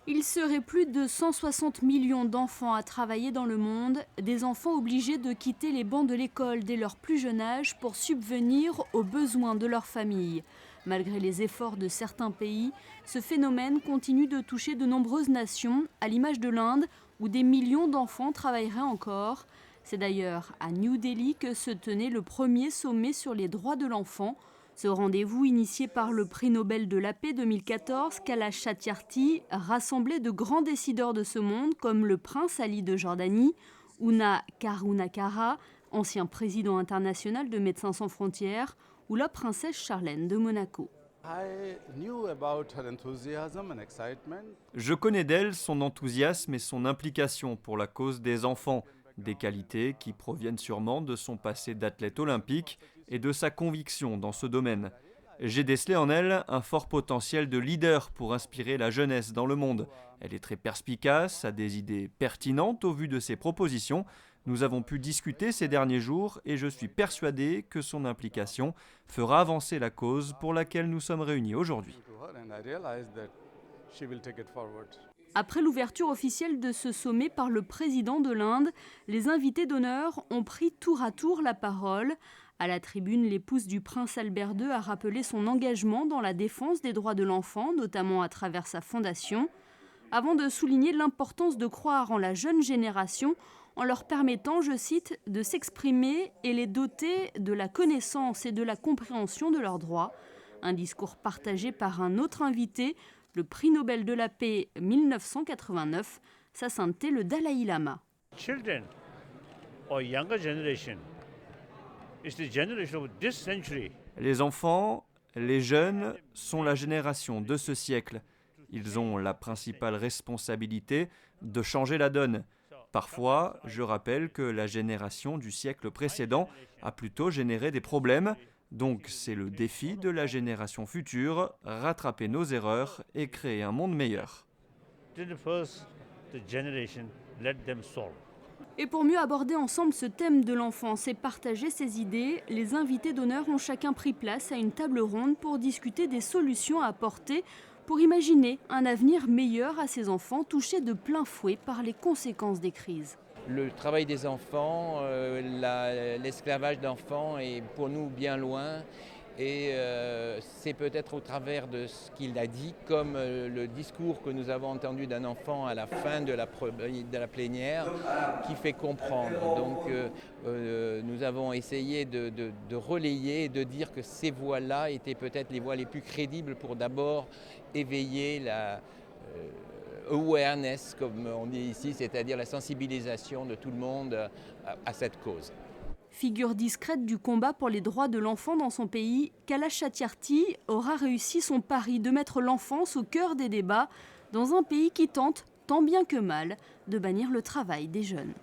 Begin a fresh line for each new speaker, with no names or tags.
Il serait plus de 160 millions d'enfants à travailler dans le monde, des enfants obligés de quitter les bancs de l'école dès leur plus jeune âge pour subvenir aux besoins de leur famille. Malgré les efforts de certains pays, ce phénomène continue de toucher de nombreuses nations, à l'image de l'Inde, où des millions d'enfants travailleraient encore. C'est d'ailleurs à New Delhi que se tenait le premier sommet sur les droits de l'enfant. Ce rendez-vous, initié par le prix Nobel de la paix 2014, Kailash Satyarthi, rassemblait de grands décideurs de ce monde comme le prince Ali de Jordanie, Ouna Karunakara, ancien président international de Médecins sans frontières, ou la princesse Charlène de Monaco.
Je connais d'elle son enthousiasme et son implication pour la cause des enfants, des qualités qui proviennent sûrement de son passé d'athlète olympique et de sa conviction dans ce domaine. J'ai décelé en elle un fort potentiel de leader pour inspirer la jeunesse dans le monde. Elle est très perspicace, a des idées pertinentes au vu de ses propositions. Nous avons pu discuter ces derniers jours et je suis persuadé que son implication fera avancer la cause pour laquelle nous sommes réunis aujourd'hui.
Après l'ouverture officielle de ce sommet par le président de l'Inde, les invités d'honneur ont pris tour à tour la parole. À la tribune, l'épouse du prince Albert II a rappelé son engagement dans la défense des droits de l'enfant, notamment à travers sa fondation, avant de souligner l'importance de croire en la jeune génération en leur permettant, je cite, de s'exprimer et les doter de la connaissance et de la compréhension de leurs droits. Un discours partagé par un autre invité, le prix Nobel de la paix 1989, Sa Sainteté le Dalai Lama.
Children or younger generation is the generation of this century.
Les enfants, les jeunes sont la génération de ce siècle. Ils ont la principale responsabilité de changer la donne. Parfois, je rappelle que la génération du siècle précédent a plutôt généré des problèmes. Donc c'est le défi de la génération future, rattraper nos erreurs et créer un monde meilleur.
Et pour mieux aborder ensemble ce thème de l'enfance et partager ses idées, les invités d'honneur ont chacun pris place à une table ronde pour discuter des solutions à apporter pour imaginer un avenir meilleur à ces enfants touchés de plein fouet par les conséquences des crises.
Le travail des enfants, l'esclavage d'enfants est pour nous bien loin et c'est peut-être au travers de ce qu'il a dit, comme le discours que nous avons entendu d'un enfant à la fin de la plénière, qui fait comprendre. Donc nous avons essayé de relayer et de dire que ces voix-là étaient peut-être les voix les plus crédibles pour d'abord éveiller la awareness, comme on dit ici, c'est-à-dire la sensibilisation de tout le monde à cette cause.
Figure discrète du combat pour les droits de l'enfant dans son pays, Kailash Satyarthi aura réussi son pari de mettre l'enfance au cœur des débats dans un pays qui tente, tant bien que mal, de bannir le travail des jeunes.